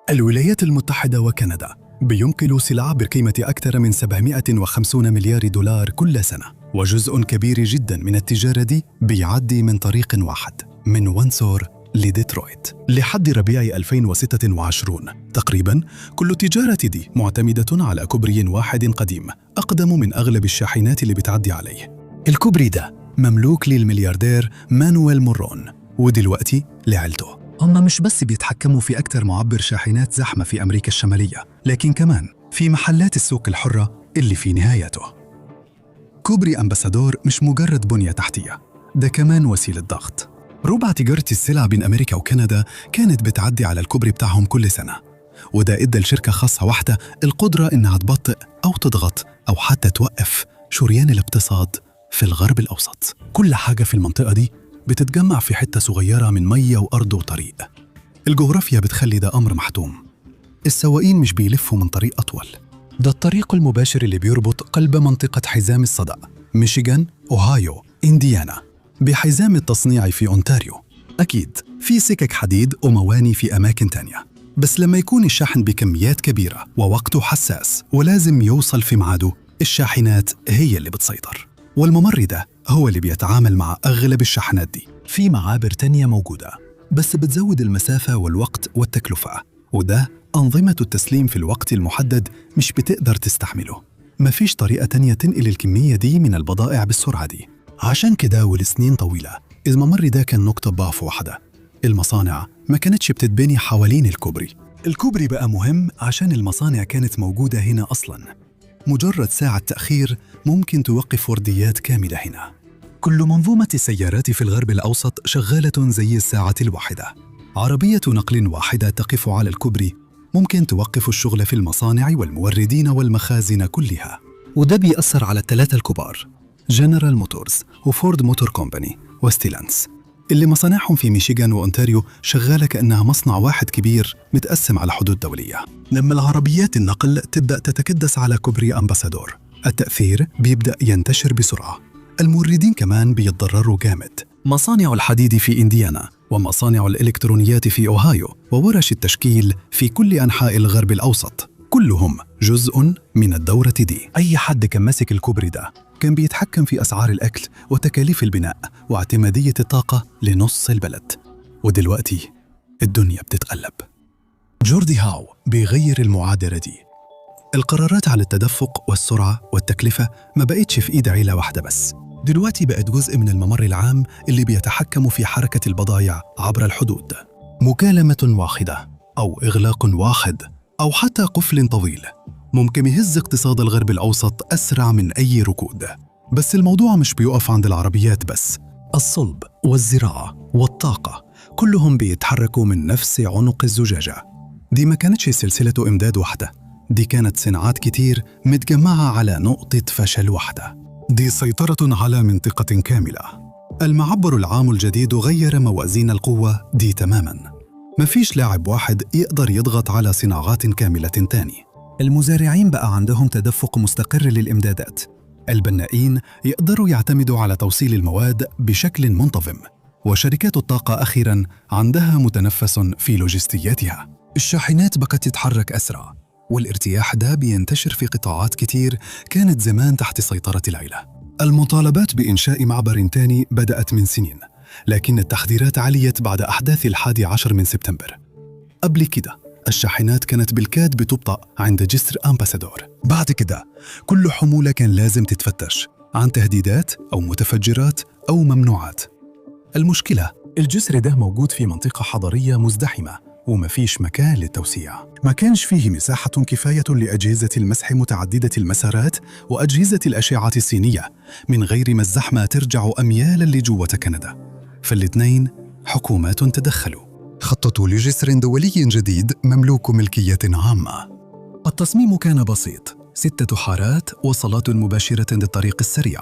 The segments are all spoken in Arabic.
الولايات المتحدة وكندا بينقلوا سلع بقيمة أكثر من 750 مليار دولار كل سنة، وجزء كبير جدا من التجارة دي بيعدي من طريق واحد من وينسور لديترويت. لحد ربيع 2026 تقريبا كل التجارة دي معتمدة على كوبري واحد قديم أقدم من أغلب الشاحنات اللي بتعدي عليه. الكوبري ده مملوك للملياردير مانويل مورون، ودلوقتي لعيلته. هم مش بس بيتحكموا في أكثر معبر شاحنات زحمة في أمريكا الشمالية، لكن كمان في محلات السوق الحرة اللي في نهايته. كوبري أمباسادور مش مجرد بنية تحتية، ده كمان وسيلة ضغط. ربع تجارة السلع بين أمريكا وكندا كانت بتعدي على الكوبري بتاعهم كل سنة، وده إدى لشركة خاصة واحدة القدرة إنها تبطئ أو تضغط أو حتى توقف شريان الاقتصاد في الغرب الأوسط. كل حاجة في المنطقة دي بتتجمع في حتة صغيرة من مية وأرض وطريق. الجغرافيا بتخلي ده أمر محتوم. السواقين مش بيلفوا من طريق أطول، ده الطريق المباشر اللي بيربط قلب منطقة حزام الصدأ ميشيغان، أوهايو، إنديانا بحزام التصنيع في أونتاريو. أكيد في سكك حديد ومواني في أماكن تانية، بس لما يكون الشحن بكميات كبيرة ووقته حساس ولازم يوصل في ميعاده، الشاحنات هي اللي بتسيطر، والممر ده هو اللي بيتعامل مع أغلب الشحنات دي. في معابر تانية موجودة بس بتزود المسافة والوقت والتكلفة، وده أنظمة التسليم في الوقت المحدد مش بتقدر تستحمله. مفيش طريقة تانية تنقل الكمية دي من البضائع بالسرعة دي. عشان كده ولسنين طويلة الممر ده كان نقطة ضعف واحدة. المصانع ما كانتش بتتبني حوالين الكوبري. الكوبري بقى مهم عشان المصانع كانت موجودة هنا أصلاً. مجرد ساعة تأخير ممكن توقف ورديات كاملة هنا. كل منظومة السيارات في الغرب الأوسط شغالة زي الساعة الواحدة. عربية نقل واحدة تقف على الكوبري ممكن توقف الشغل في المصانع والموردين والمخازن كلها. وده بيأثر على الثلاثة الكبار، جنرال موتورز وفورد موتور كومباني وستيلانس، اللي مصانعهم في ميشيغان وأونتاريو شغالة كأنها مصنع واحد كبير متقسم على حدود دولية. لما العربيات النقل تبدأ تتكدس على كوبري أمباسادور، التأثير بيبدأ ينتشر بسرعة. الموردين كمان بيتضرروا جامد. مصانع الحديد في إنديانا ومصانع الإلكترونيات في أوهايو وورش التشكيل في كل أنحاء الغرب الأوسط كلهم جزء من الدورة دي. أي حد كان ماسك الكوبري ده كان بيتحكم في أسعار الأكل وتكاليف البناء واعتمادية الطاقة لنص البلد. ودلوقتي الدنيا بتتقلب. جوردي هاو بيغير المعادلة دي. القرارات على التدفق والسرعة والتكلفة ما بقتش في إيد عيلة واحدة بس، دلوقتي بقت جزء من الممر العام اللي بيتحكم في حركة البضائع عبر الحدود. مكالمة واحدة أو إغلاق واحد أو حتى قفل طويل ممكن يهز اقتصاد الغرب الأوسط أسرع من أي ركود. بس الموضوع مش بيقف عند العربيات بس، الصلب والزراعة والطاقة كلهم بيتحركوا من نفس عنق الزجاجة. دي ما كانتش سلسلة إمداد واحدة، دي كانت صناعات كتير متجمعة على نقطة فشل واحدة. دي سيطرة على منطقة كاملة. المعبر العام الجديد غير موازين القوة دي تماماً. مفيش لاعب واحد يقدر يضغط على صناعات كاملة تاني. المزارعين بقى عندهم تدفق مستقر للإمدادات. البنائين يقدروا يعتمدوا على توصيل المواد بشكل منتظم، وشركات الطاقة أخيراً عندها متنفس في لوجستياتها. الشاحنات بقت تتحرك أسرع، والارتياح ده بينتشر في قطاعات كتير كانت زمان تحت سيطرة العيلة. المطالبات بإنشاء معبر تاني بدأت من سنين، لكن التحذيرات عليت بعد أحداث 11 من سبتمبر. قبل كده الشاحنات كانت بالكاد بتبطأ عند جسر أمباسادور. بعد كده كل حمولة كان لازم تتفتش عن تهديدات أو متفجرات أو ممنوعات. المشكلة الجسر ده موجود في منطقة حضرية مزدحمة ومفيش مكان للتوسيع. ما كانش فيه مساحة كفاية لأجهزة المسح متعددة المسارات وأجهزة الأشعة السينية، من غير ما الزحمة ترجع أميالاً لجوة كندا. فالاثنين حكومات تدخلوا، خططوا لجسر دولي جديد مملوك ملكية عامة. التصميم كان بسيط، 6 حارات وصلات مباشرة للطريق السريع،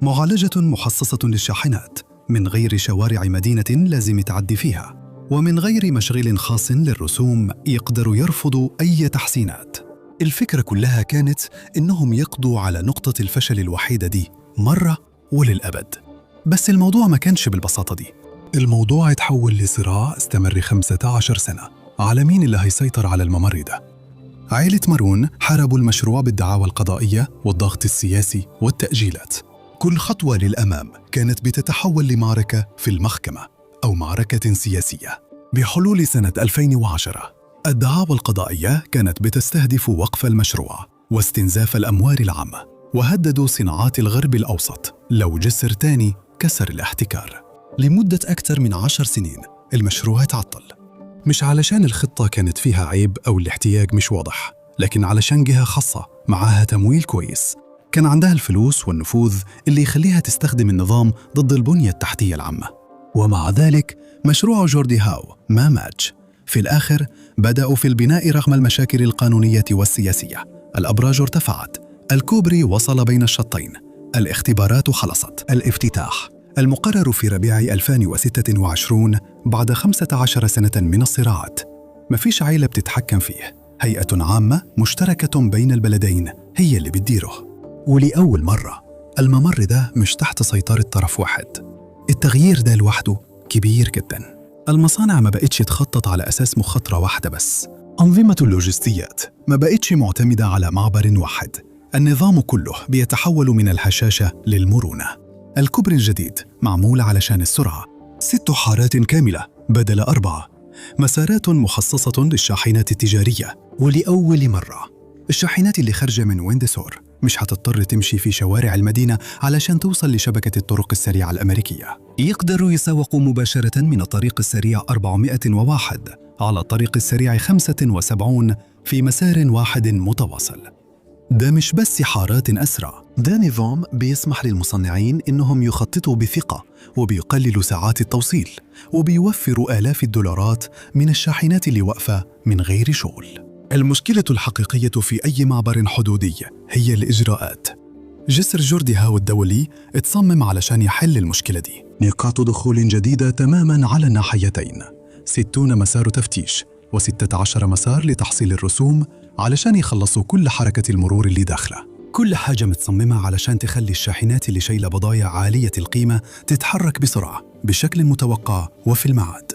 معالجة مخصصة للشاحنات من غير شوارع مدينة لازم تعدي فيها، ومن غير مشغل خاص للرسوم يقدر يرفض أي تحسينات. الفكرة كلها كانت إنهم يقضوا على نقطة الفشل الوحيدة دي مرة وللأبد. بس الموضوع ما كانش بالبساطة دي. الموضوع اتحول لصراع استمر 15 سنة على مين اللي هيسيطر على الممر ده؟ عائلة مارون حاربوا المشروع بالدعاوى القضائية والضغط السياسي والتأجيلات. كل خطوة للأمام كانت بتتحول لمعركة في المحكمة أو معركة سياسية. بحلول سنة 2010 الدعاوى القضائية كانت بتستهدف وقف المشروع واستنزاف الأموال العامة، وهددوا صناعات الغرب الأوسط لو جسر تاني كسر الاحتكار. لمدة أكثر من 10 سنين المشروع تعطل، مش علشان الخطة كانت فيها عيب أو الاحتياج مش واضح، لكن علشان جهة خاصة معاها تمويل كويس كان عندها الفلوس والنفوذ اللي يخليها تستخدم النظام ضد البنية التحتية العامة. ومع ذلك مشروع جوردي هاو ما ماتش. في الآخر بدأوا في البناء رغم المشاكل القانونية والسياسية. الأبراج ارتفعت، الكوبري وصل بين الشطين، الاختبارات خلصت. الافتتاح المقرر في ربيع 2026 بعد 15 سنة من الصراعات. مفيش عائلة بتتحكم فيه، هيئة عامة مشتركة بين البلدين هي اللي بتديره. ولأول مرة الممر ده مش تحت سيطرة طرف واحد. التغيير ده لوحده كبير جدا. المصانع ما بقتش تخطط على أساس مخاطرة واحدة بس. أنظمة اللوجستيات ما بقتش معتمدة على معبر واحد. النظام كله بيتحول من الهشاشة للمرونة. الكوبري الجديد معمول علشان السرعة، 6 حارات كاملة بدل 4، مسارات مخصصة للشاحنات التجارية. ولأول مرة الشاحنات اللي خارجة من ويندسور مش هتضطر تمشي في شوارع المدينة علشان توصل لشبكة الطرق السريعة الأمريكية. يقدروا يسوقوا مباشرة من الطريق السريع 401 على الطريق السريع 75 في مسار واحد متواصل. ده مش بس حارات أسرع، ده نظام بيسمح للمصنعين إنهم يخططوا بثقة، وبيقللوا ساعات التوصيل، وبيوفروا آلاف الدولارات من الشاحنات اللي واقفة من غير شغل. المشكلة الحقيقية في أي معبر حدودي هي الإجراءات. جسر جوردي هاو الدولي اتصمم علشان يحل المشكلة دي. نقاط دخول جديدة تماماً على الناحيتين، 60 مسار تفتيش و16 مسار لتحصيل الرسوم علشان يخلصوا كل حركة المرور اللي داخله. كل حاجة متصممة علشان تخلي الشاحنات اللي شايلة بضايع عالية القيمة تتحرك بسرعة بشكل متوقع وفي الميعاد.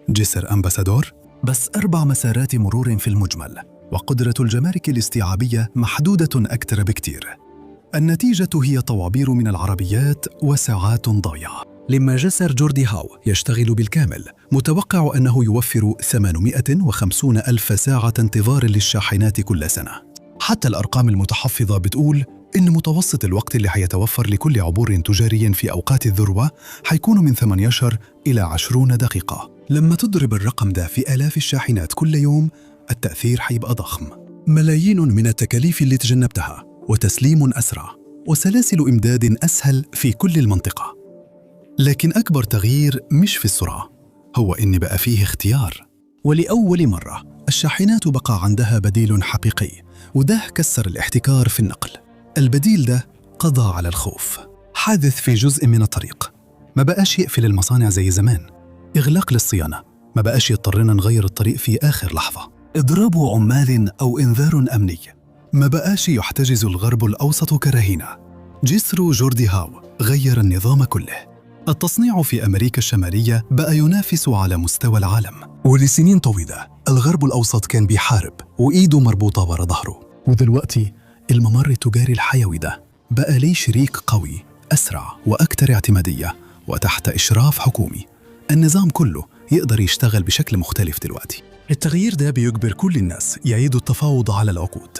جسر أمباسادور بس 4 مسارات مرور في المجمل، وقدرة الجمارك الاستيعابية محدودة أكثر بكتير. النتيجة هي طوابير من العربيات وساعات ضايعة. لما جسر جوردي هاو يشتغل بالكامل متوقع أنه يوفر 850 ألف ساعة انتظار للشاحنات كل سنة. حتى الأرقام المتحفظة بتقول إن متوسط الوقت اللي هيتوفر لكل عبور تجاري في أوقات الذروة هيكون من 18 إلى 20 دقيقة. لما تضرب الرقم ده في آلاف الشاحنات كل يوم التأثير هيبقى ضخم. ملايين من التكاليف اللي تجنبتها، وتسليم أسرع، وسلاسل إمداد أسهل في كل المنطقة. لكن أكبر تغيير مش في السرعة، هو إن بقى فيه اختيار. ولأول مرة الشاحنات بقى عندها بديل حقيقي، وده كسر الاحتكار في النقل. البديل ده قضى على الخوف. حادث في جزء من الطريق ما بقاش يقفل المصانع زي زمان. إغلاق للصيانة ما بقاش يضطرنا نغير الطريق في آخر لحظة. إضراب عمال أو إنذار أمني ما بقاش يحتجز الغرب الأوسط كرهينة. جسر جوردي هاو غير النظام كله. التصنيع في أمريكا الشمالية بقى ينافس على مستوى العالم. ولسنين طويلة الغرب الأوسط كان بيحارب وإيده مربوطة ورا ظهره، ودلوقتي الممر التجاري الحيوي ده بقى ليه شريك قوي أسرع وأكثر اعتمادية وتحت إشراف حكومي. النظام كله يقدر يشتغل بشكل مختلف دلوقتي. التغيير ده بيجبر كل الناس يعيدوا التفاوض على العقود.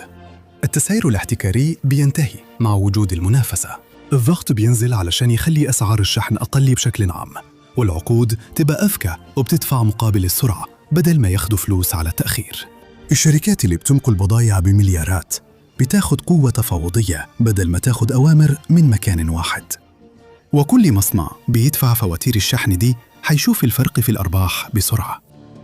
التسعير الاحتكاري بينتهي مع وجود المنافسة. الضغط بينزل علشان يخلي أسعار الشحن أقل بشكل عام، والعقود تبقى أذكى وبتدفع مقابل السرعة بدل ما ياخدوا فلوس على التأخير. الشركات اللي بتنقل بضايع بمليارات بتاخد قوة تفاوضية بدل ما تاخد أوامر من مكان واحد. وكل مصنع بيدفع فواتير الشحن دي هيشوف الفرق في الأرباح بسرعة.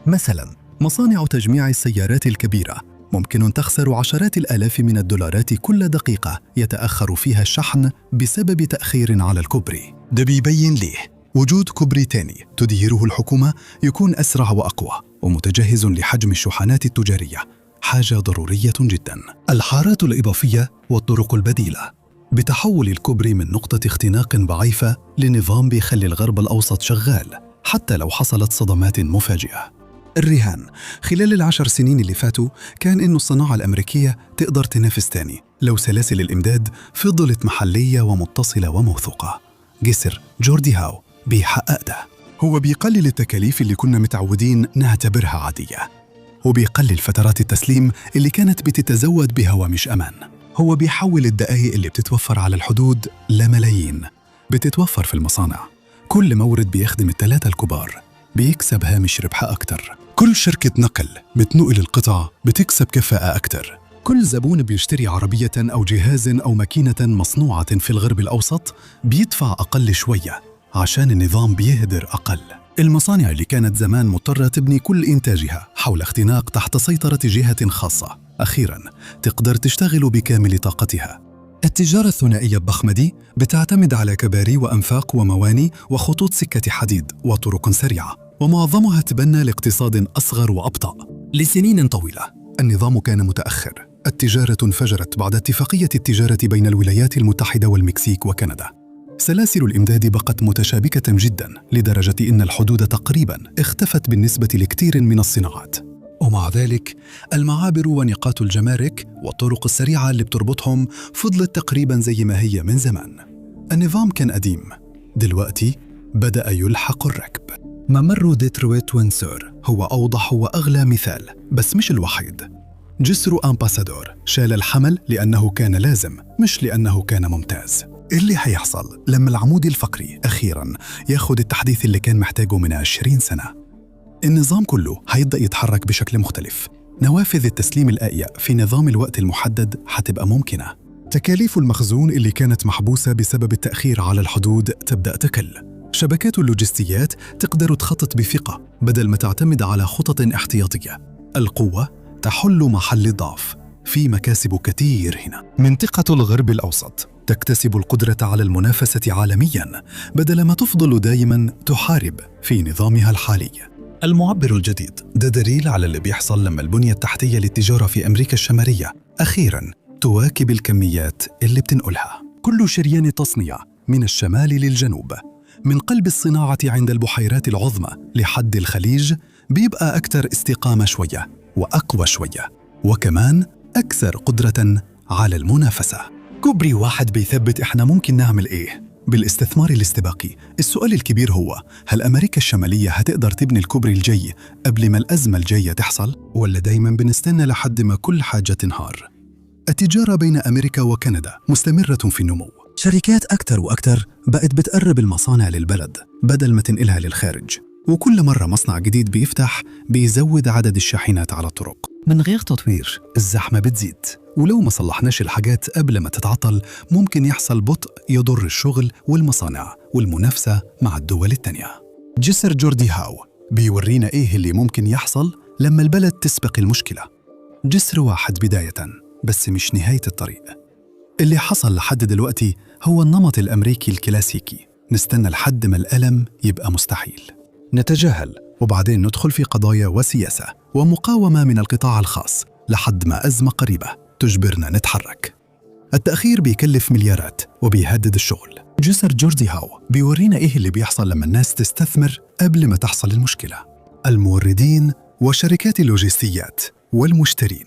مثلاً مصانع تجميع السيارات الكبيرة ممكن تخسر عشرات الآلاف من الدولارات كل دقيقة يتأخر فيها الشحن بسبب تأخير على الكوبري. ده بيبين ليه وجود كوبري تاني تديره الحكومة يكون أسرع وأقوى ومتجهز لحجم الشحنات التجارية حاجة ضرورية جداً. الحارات الإضافية والطرق البديلة بتحول الكوبري من نقطة اختناق ضعيفة لنظام بيخلي الغرب الأوسط شغال حتى لو حصلت صدمات مفاجئة. الرهان. خلال ال10 سنين اللي فاتوا كان إنه الصناعة الأمريكية تقدر تنافس تاني لو سلاسل الإمداد فضلت محلية ومتصلة وموثوقة. جسر جوردي هاو بيحقق ده. هو بيقلل التكاليف اللي كنا متعودين نعتبرها عادية، وبيقلل فترات التسليم اللي كانت بتتزود بهوامش أمان. هو بيحول الدقائق اللي بتتوفر على الحدود لملايين بتتوفر في المصانع. كل مورد بيخدم ال3 الكبار بيكسب هامش ربح أكتر. كل شركة نقل بتنقل القطع بتكسب كفاءة أكتر. كل زبون بيشتري عربية أو جهاز أو ماكينة مصنوعة في الغرب الأوسط بيدفع أقل شوية عشان النظام بيهدر أقل. المصانع اللي كانت زمان مضطرة تبني كل إنتاجها حول اختناق تحت سيطرة جهة خاصة، أخيراً تقدر تشتغل بكامل طاقتها. التجارة الثنائية الضخمة دي بتعتمد على كباري وأنفاق ومواني وخطوط سكة حديد وطرق سريعة، ومعظمها تبنى لاقتصاد أصغر وأبطأ. لسنين طويلة النظام كان متأخر. التجارة انفجرت بعد اتفاقية التجارة بين الولايات المتحدة والمكسيك وكندا. سلاسل الإمداد بقت متشابكة جداً لدرجة إن الحدود تقريباً اختفت بالنسبة لكثير من الصناعات. ومع ذلك المعابر ونقاط الجمارك والطرق السريعة اللي بتربطهم فضلت تقريباً زي ما هي من زمان. النظام كان قديم، دلوقتي بدأ يلحق الركب. ممر ديترويت وينسور هو أوضح وأغلى مثال، بس مش الوحيد. جسر أمباسادور شال الحمل لأنه كان لازم، مش لأنه كان ممتاز. اللي هيحصل لما العمود الفقري أخيراً ياخد التحديث اللي كان محتاجه من 20 سنة؟ النظام كله هيبدأ يتحرك بشكل مختلف. نوافذ التسليم الآية في نظام الوقت المحدد هتبقى ممكنة. تكاليف المخزون اللي كانت محبوسة بسبب التأخير على الحدود تبدأ تقل. شبكات اللوجستيات تقدر تخطط بثقة بدل ما تعتمد على خطط احتياطية. القوة تحل محل الضعف. في مكاسب كتير هنا. منطقة الغرب الأوسط تكتسب القدرة على المنافسة عالمياً بدل ما تفضل دائماً تحارب في نظامها الحالي. المعبر الجديد ده دليل على اللي بيحصل لما البنية التحتية للتجارة في أمريكا الشمالية أخيراً تواكب الكميات اللي بتنقلها. كل شريان تصنيع من الشمال للجنوب، من قلب الصناعة عند البحيرات العظمى لحد الخليج، بيبقى أكثر استقامة شوية وأقوى شوية، وكمان أكثر قدرة على المنافسة. كوبري واحد بيثبت إحنا ممكن نعمل إيه بالاستثمار الاستباقي. السؤال الكبير هو: هل أمريكا الشمالية هتقدر تبني الكوبري الجاي قبل ما الأزمة الجاية تحصل؟ ولا دايماً بنستنى لحد ما كل حاجة تنهار؟ التجارة بين أمريكا وكندا مستمرة في النمو. شركات أكتر وأكتر بقت بتقرب المصانع للبلد بدل ما تنقلها للخارج، وكل مرة مصنع جديد بيفتح بيزود عدد الشاحنات على الطرق. من غير تطوير الزحمة بتزيد، ولو ما صلحناش الحاجات قبل ما تتعطل ممكن يحصل بطء يضر الشغل والمصانع والمنافسة مع الدول التانية. جسر جوردي هاو بيورينا إيه اللي ممكن يحصل لما البلد تسبق المشكلة. جسر واحد بداية، بس مش نهاية الطريق. اللي حصل لحد دلوقتي هو النمط الأمريكي الكلاسيكي: نستنى لحد ما الألم يبقى مستحيل، نتجاهل، وبعدين ندخل في قضايا وسياسة ومقاومة من القطاع الخاص لحد ما أزمة قريبة تجبرنا نتحرك. التأخير بيكلف مليارات وبيهدد الشغل. جسر جوردي هاو بيورينا إيه اللي بيحصل لما الناس تستثمر قبل ما تحصل المشكلة. الموردين وشركات اللوجستيات والمشترين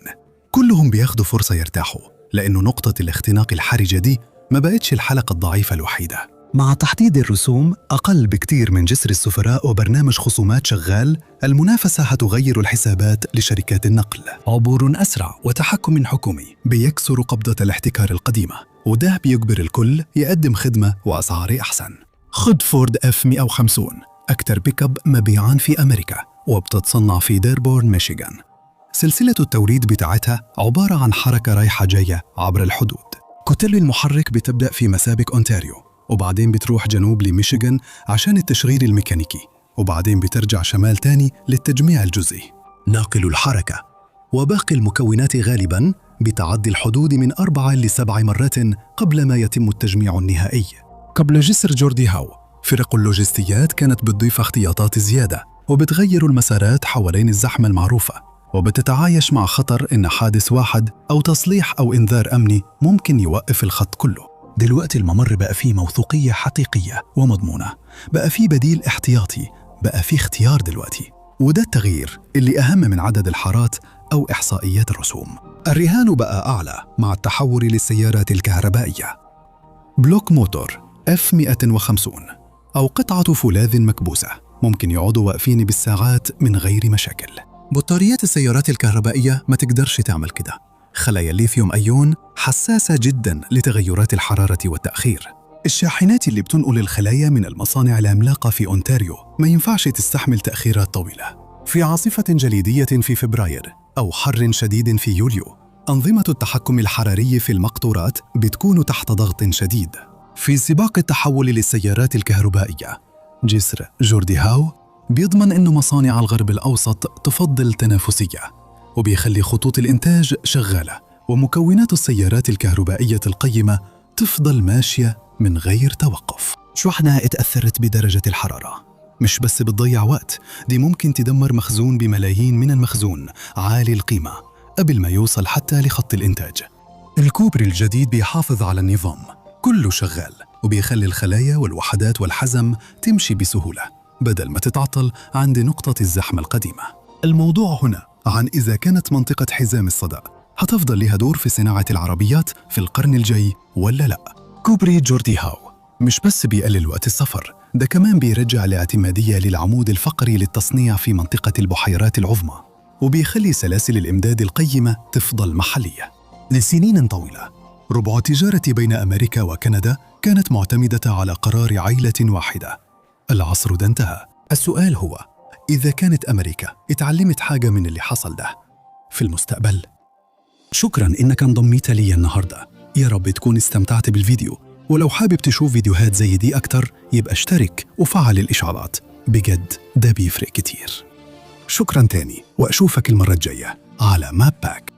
كلهم بياخدوا فرصة يرتاحوا، لأنه نقطة الاختناق الحرجة دي ما بقتش الحلقة الضعيفة الوحيدة. مع تحديد الرسوم أقل بكتير من جسر السفراء وبرنامج خصومات شغال، المنافسة هتغير الحسابات لشركات النقل. عبور أسرع وتحكم حكومي بيكسر قبضة الاحتكار القديمة، وده بيجبر الكل يقدم خدمة وأسعار أحسن. خد فورد F-150، أكتر بيك اب مبيعاً في أمريكا، وبتتصنع في ديربورن ميشيغان. سلسلة التوريد بتاعتها عبارة عن حركة رايحة جاية عبر الحدود. كتل المحرك بتبدأ في مسابق أونتاريو، وبعدين بتروح جنوب لميشيغان عشان التشغيل الميكانيكي، وبعدين بترجع شمال تاني للتجميع الجزئي. ناقل الحركة وباقي المكونات غالباً بتعدي الحدود من 4 ل 7 مرات قبل ما يتم التجميع النهائي. قبل جسر جوردي هاو فرق اللوجستيات كانت بتضيف احتياطات زيادة وبتغير المسارات حوالين الزحمة المعروفة، وبتتعايش مع خطر إن حادث واحد أو تصليح أو إنذار أمني ممكن يوقف الخط كله. دلوقتي الممر بقى فيه موثوقية حقيقية ومضمونة، بقى فيه بديل احتياطي، بقى فيه اختيار دلوقتي. وده التغيير اللي أهم من عدد الحارات أو إحصائيات الرسوم. الرهان بقى أعلى مع التحول للسيارات الكهربائية. بلوك موتور F150 أو قطعة فولاذ مكبوسة ممكن يقعدوا واقفين بالساعات من غير مشاكل. بطاريات السيارات الكهربائية ما تقدرش تعمل كده. خلايا الليثيوم أيون حساسة جداً لتغيرات الحرارة والتأخير. الشاحنات اللي بتنقل الخلايا من المصانع العملاقة في أونتاريو ما ينفعش تستحمل تأخيرات طويلة. في عاصفة جليدية في فبراير أو حر شديد في يوليو، أنظمة التحكم الحراري في المقطورات بتكون تحت ضغط شديد. في سباق التحول للسيارات الكهربائية، جسر جوردي هاو بيضمن إنه مصانع الغرب الأوسط تفضل تنافسية، وبيخلي خطوط الإنتاج شغالة ومكونات السيارات الكهربائية القيمة تفضل ماشية من غير توقف. شحنة اتأثرت بدرجة الحرارة مش بس بتضيع وقت، دي ممكن تدمر مخزون بملايين من المخزون عالي القيمة قبل ما يوصل حتى لخط الإنتاج. الكوبري الجديد بيحافظ على النظام، كله شغال وبيخلي الخلايا والوحدات والحزم تمشي بسهولة بدل ما تتعطل عند نقطة الزحمة القديمة. الموضوع هنا عن إذا كانت منطقة حزام الصدى هتفضل لها دور في صناعة العربيات في القرن الجاي ولا لا. كوبري جوردي هاو مش بس بيقلل وقت السفر، ده كمان بيرجع الاعتمادية للعمود الفقري للتصنيع في منطقة البحيرات العظمى، وبيخلي سلاسل الإمداد القيمة تفضل محلية. لسنين طويلة ربع التجارة بين أمريكا وكندا كانت معتمدة على قرار عائلة واحدة. العصر ده انتهى. السؤال هو إذا كانت أمريكا اتعلمت حاجة من اللي حصل ده في المستقبل. شكراً إنك انضميت لي النهاردة، يا رب تكون استمتعت بالفيديو، ولو حابب تشوف فيديوهات زي دي أكتر يبقى اشترك وفعل الإشعارات، بجد ده بيفرق كتير. شكراً تاني وأشوفك المرة الجاية على ماب باك.